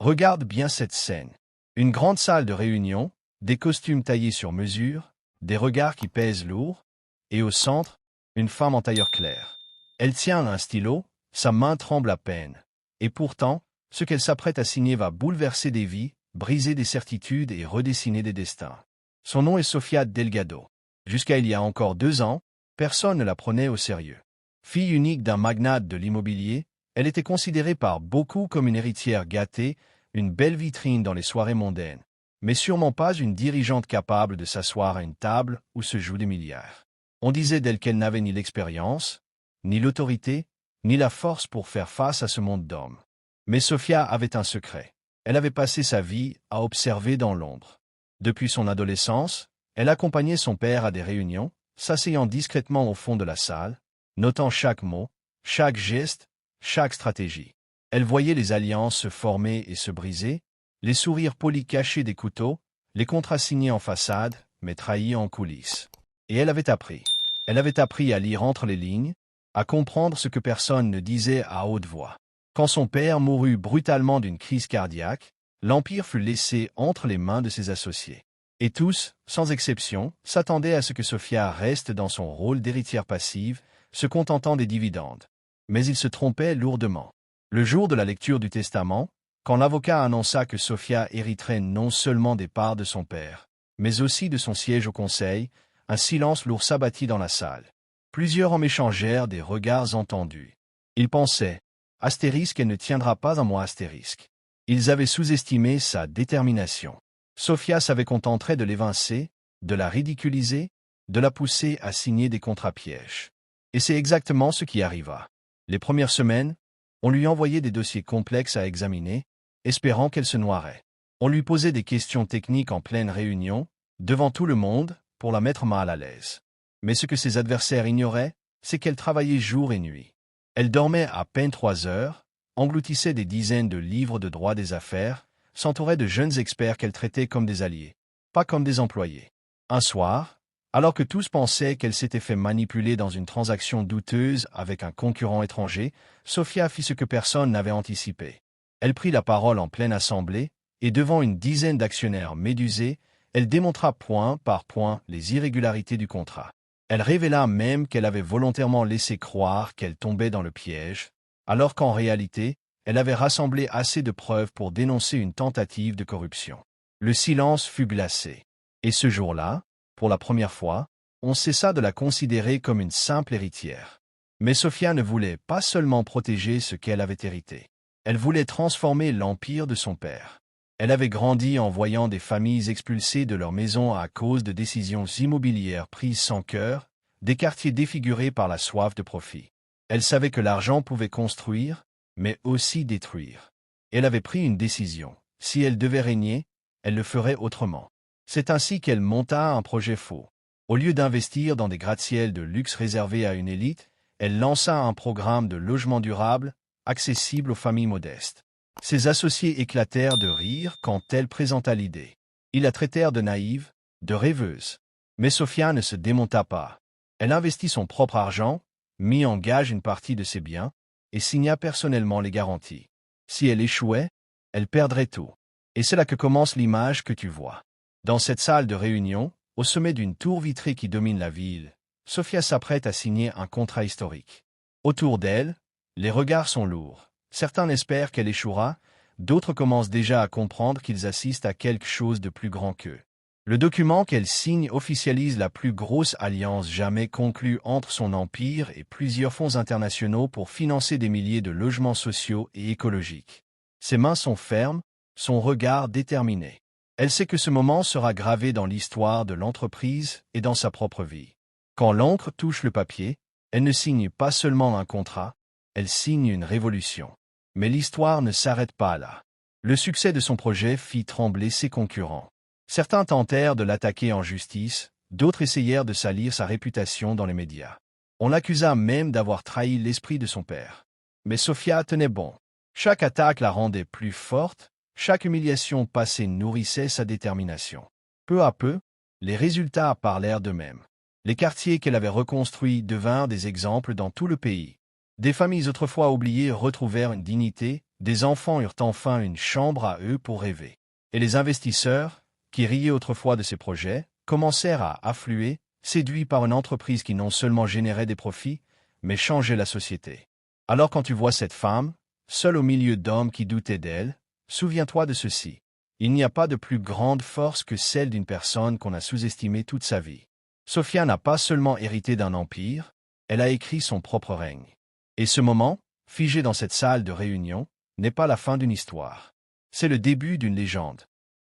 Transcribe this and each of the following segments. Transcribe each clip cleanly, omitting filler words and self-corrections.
Regarde bien cette scène. Une grande salle de réunion, des costumes taillés sur mesure, des regards qui pèsent lourd, et au centre, une femme en tailleur clair. Elle tient un stylo, sa main tremble à peine. Et pourtant, ce qu'elle s'apprête à signer va bouleverser des vies, briser des certitudes et redessiner des destins. Son nom est Sofia Delgado. Jusqu'à il y a encore 2 ans, personne ne la prenait au sérieux. Fille unique d'un magnate de l'immobilier, elle était considérée par beaucoup comme une héritière gâtée, une belle vitrine dans les soirées mondaines, mais sûrement pas une dirigeante capable de s'asseoir à une table où se jouent des milliards. On disait d'elle qu'elle n'avait ni l'expérience, ni l'autorité, ni la force pour faire face à ce monde d'hommes. Mais Sofia avait un secret. Elle avait passé sa vie à observer dans l'ombre. Depuis son adolescence, elle accompagnait son père à des réunions, s'asseyant discrètement au fond de la salle, notant chaque mot, chaque geste, chaque stratégie. Elle voyait les alliances se former et se briser, les sourires polis cachés des couteaux, les contrats signés en façade, mais trahis en coulisses. Et elle avait appris. Elle avait appris à lire entre les lignes, à comprendre ce que personne ne disait à haute voix. Quand son père mourut brutalement d'une crise cardiaque, l'Empire fut laissé entre les mains de ses associés. Et tous, sans exception, s'attendaient à ce que Sofia reste dans son rôle d'héritière passive, se contentant des dividendes. Mais ils se trompaient lourdement. Le jour de la lecture du testament, quand l'avocat annonça que Sofia hériterait non seulement des parts de son père, mais aussi de son siège au conseil, un silence lourd s'abattit dans la salle. Plusieurs hommes échangèrent des regards entendus. Ils pensaient, astérisque, elle ne tiendra pas à moi astérisque. Ils avaient sous-estimé sa détermination. Sofia savait qu'on tenterait de l'évincer, de la ridiculiser, de la pousser à signer des contrats pièges. Et c'est exactement ce qui arriva. Les premières semaines, on lui envoyait des dossiers complexes à examiner, espérant qu'elle se noierait. On lui posait des questions techniques en pleine réunion, devant tout le monde, pour la mettre mal à l'aise. Mais ce que ses adversaires ignoraient, c'est qu'elle travaillait jour et nuit. Elle dormait à peine 3 heures, engloutissait des dizaines de livres de droit des affaires, s'entourait de jeunes experts qu'elle traitait comme des alliés, pas comme des employés. Un soir, alors que tous pensaient qu'elle s'était fait manipuler dans une transaction douteuse avec un concurrent étranger, Sofia fit ce que personne n'avait anticipé. Elle prit la parole en pleine assemblée, et devant une dizaine d'actionnaires médusés, elle démontra point par point les irrégularités du contrat. Elle révéla même qu'elle avait volontairement laissé croire qu'elle tombait dans le piège, alors qu'en réalité, elle avait rassemblé assez de preuves pour dénoncer une tentative de corruption. Le silence fut glacé. Et ce jour-là, pour la première fois, on cessa de la considérer comme une simple héritière. Mais Sofia ne voulait pas seulement protéger ce qu'elle avait hérité. Elle voulait transformer l'empire de son père. Elle avait grandi en voyant des familles expulsées de leur maison à cause de décisions immobilières prises sans cœur, des quartiers défigurés par la soif de profit. Elle savait que l'argent pouvait construire, mais aussi détruire. Elle avait pris une décision. Si elle devait régner, elle le ferait autrement. C'est ainsi qu'elle monta un projet faux. Au lieu d'investir dans des gratte-ciels de luxe réservés à une élite, elle lança un programme de logement durable, accessible aux familles modestes. Ses associés éclatèrent de rire quand elle présenta l'idée. Ils la traitèrent de naïve, de rêveuse. Mais Sofia ne se démonta pas. Elle investit son propre argent, mit en gage une partie de ses biens, et signa personnellement les garanties. Si elle échouait, elle perdrait tout. Et c'est là que commence l'image que tu vois. Dans cette salle de réunion, au sommet d'une tour vitrée qui domine la ville, Sofia s'apprête à signer un contrat historique. Autour d'elle, les regards sont lourds. Certains espèrent qu'elle échouera, d'autres commencent déjà à comprendre qu'ils assistent à quelque chose de plus grand qu'eux. Le document qu'elle signe officialise la plus grosse alliance jamais conclue entre son empire et plusieurs fonds internationaux pour financer des milliers de logements sociaux et écologiques. Ses mains sont fermes, son regard déterminé. Elle sait que ce moment sera gravé dans l'histoire de l'entreprise et dans sa propre vie. Quand l'encre touche le papier, elle ne signe pas seulement un contrat, elle signe une révolution. Mais l'histoire ne s'arrête pas là. Le succès de son projet fit trembler ses concurrents. Certains tentèrent de l'attaquer en justice, d'autres essayèrent de salir sa réputation dans les médias. On l'accusa même d'avoir trahi l'esprit de son père. Mais Sofia tenait bon. Chaque attaque la rendait plus forte, chaque humiliation passée nourrissait sa détermination. Peu à peu, les résultats parlèrent d'eux-mêmes. Les quartiers qu'elle avait reconstruits devinrent des exemples dans tout le pays. Des familles autrefois oubliées retrouvèrent une dignité, des enfants eurent enfin une chambre à eux pour rêver. Et les investisseurs, qui riaient autrefois de ces projets, commencèrent à affluer, séduits par une entreprise qui non seulement générait des profits, mais changeait la société. Alors quand tu vois cette femme, seule au milieu d'hommes qui doutaient d'elle, souviens-toi de ceci. Il n'y a pas de plus grande force que celle d'une personne qu'on a sous-estimée toute sa vie. Sophia n'a pas seulement hérité d'un empire, elle a écrit son propre règne. Et ce moment, figé dans cette salle de réunion, n'est pas la fin d'une histoire. C'est le début d'une légende.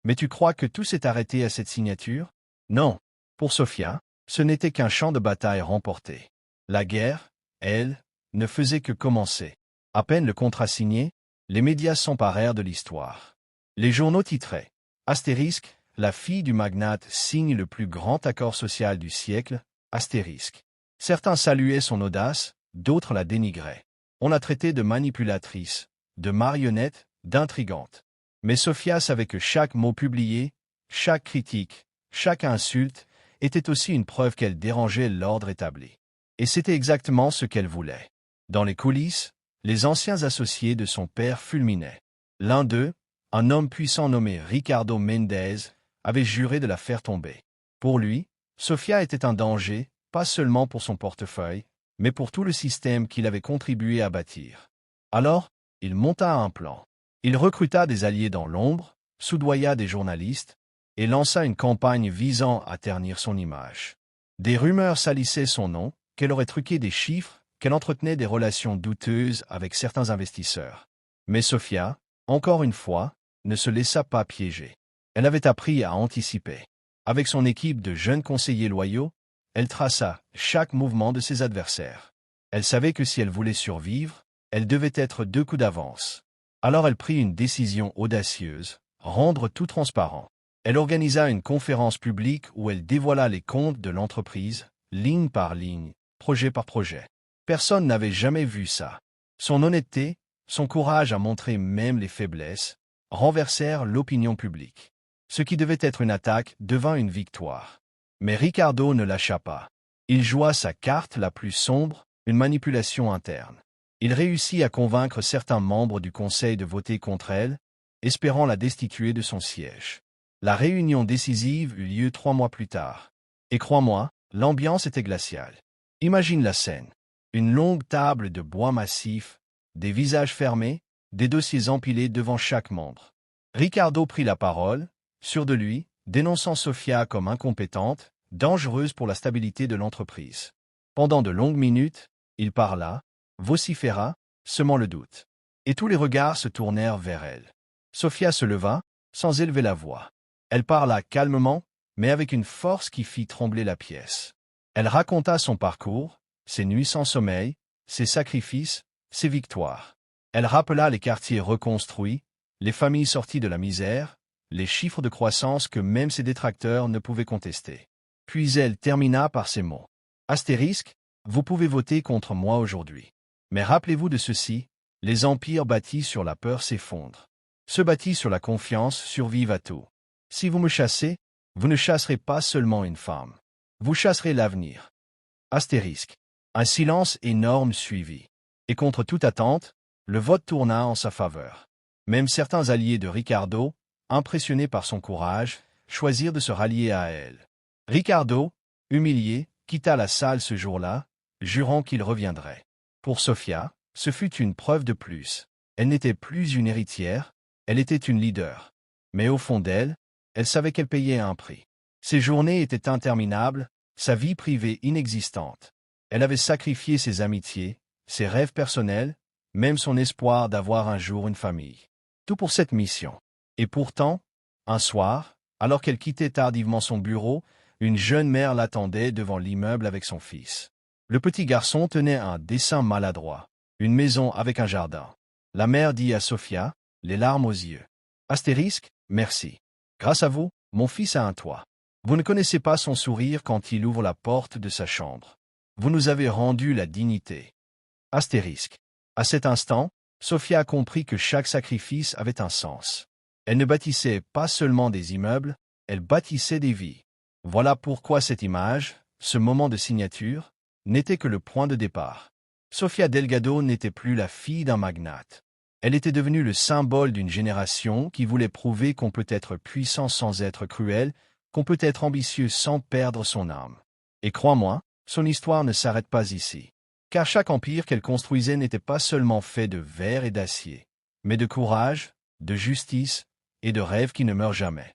Mais tu crois que tout s'est arrêté à cette signature? Non. Pour Sophia, ce n'était qu'un champ de bataille remporté. La guerre, elle, ne faisait que commencer. À peine le contrat signé, les médias s'emparèrent de l'histoire. Les journaux titraient « Astérisque, la fille du magnate signe le plus grand accord social du siècle, astérisque ». Certains saluaient son audace, d'autres la dénigraient. On la traitait de manipulatrice, de marionnette, d'intrigante. Mais Sophia savait que chaque mot publié, chaque critique, chaque insulte, était aussi une preuve qu'elle dérangeait l'ordre établi. Et c'était exactement ce qu'elle voulait. Dans les coulisses, les anciens associés de son père fulminaient. L'un d'eux, un homme puissant nommé Ricardo Mendez, avait juré de la faire tomber. Pour lui, Sophia était un danger, pas seulement pour son portefeuille, mais pour tout le système qu'il avait contribué à bâtir. Alors, il monta un plan. Il recruta des alliés dans l'ombre, soudoya des journalistes, et lança une campagne visant à ternir son image. Des rumeurs salissaient son nom, qu'elle aurait truqué des chiffres, qu'elle entretenait des relations douteuses avec certains investisseurs. Mais Sophia, encore une fois, ne se laissa pas piéger. Elle avait appris à anticiper. Avec son équipe de jeunes conseillers loyaux, elle traça chaque mouvement de ses adversaires. Elle savait que si elle voulait survivre, elle devait être 2 coups d'avance. Alors elle prit une décision audacieuse, rendre tout transparent. Elle organisa une conférence publique où elle dévoila les comptes de l'entreprise, ligne par ligne, projet par projet. Personne n'avait jamais vu ça. Son honnêteté, son courage à montrer même les faiblesses, renversèrent l'opinion publique. Ce qui devait être une attaque devint une victoire. Mais Ricardo ne lâcha pas. Il joua sa carte la plus sombre, une manipulation interne. Il réussit à convaincre certains membres du conseil de voter contre elle, espérant la destituer de son siège. La réunion décisive eut lieu 3 mois plus tard. Et crois-moi, l'ambiance était glaciale. Imagine la scène. Une longue table de bois massif, des visages fermés, des dossiers empilés devant chaque membre. Ricardo prit la parole, sûr de lui, dénonçant Sophia comme incompétente, dangereuse pour la stabilité de l'entreprise. Pendant de longues minutes, il parla, vociféra, semant le doute. Et tous les regards se tournèrent vers elle. Sophia se leva, sans élever la voix. Elle parla calmement, mais avec une force qui fit trembler la pièce. Elle raconta son parcours, ses nuits sans sommeil, ses sacrifices, ses victoires. Elle rappela les quartiers reconstruits, les familles sorties de la misère, les chiffres de croissance que même ses détracteurs ne pouvaient contester. Puis elle termina par ces mots. Astérisque, vous pouvez voter contre moi aujourd'hui. Mais rappelez-vous de ceci, les empires bâtis sur la peur s'effondrent. Ceux bâtis sur la confiance survivent à tout. Si vous me chassez, vous ne chasserez pas seulement une femme. Vous chasserez l'avenir. Astérisque. Un silence énorme suivit. Et contre toute attente, le vote tourna en sa faveur. Même certains alliés de Ricardo, impressionnés par son courage, choisirent de se rallier à elle. Ricardo, humilié, quitta la salle ce jour-là, jurant qu'il reviendrait. Pour Sophia, ce fut une preuve de plus. Elle n'était plus une héritière, elle était une leader. Mais au fond d'elle, elle savait qu'elle payait un prix. Ses journées étaient interminables, sa vie privée inexistante. Elle avait sacrifié ses amitiés, ses rêves personnels, même son espoir d'avoir un jour une famille. Tout pour cette mission. Et pourtant, un soir, alors qu'elle quittait tardivement son bureau, une jeune mère l'attendait devant l'immeuble avec son fils. Le petit garçon tenait un dessin maladroit, une maison avec un jardin. La mère dit à Sophia, les larmes aux yeux. Astérisque, merci. Grâce à vous, mon fils a un toit. Vous ne connaissez pas son sourire quand il ouvre la porte de sa chambre. Vous nous avez rendu la dignité. Astérisque. À cet instant, Sophia comprit que chaque sacrifice avait un sens. Elle ne bâtissait pas seulement des immeubles, elle bâtissait des vies. Voilà pourquoi cette image, ce moment de signature, n'était que le point de départ. Sofia Delgado n'était plus la fille d'un magnate. Elle était devenue le symbole d'une génération qui voulait prouver qu'on peut être puissant sans être cruel, qu'on peut être ambitieux sans perdre son âme. Et crois-moi, son histoire ne s'arrête pas ici. Car chaque empire qu'elle construisait n'était pas seulement fait de verre et d'acier, mais de courage, de justice et de rêves qui ne meurent jamais.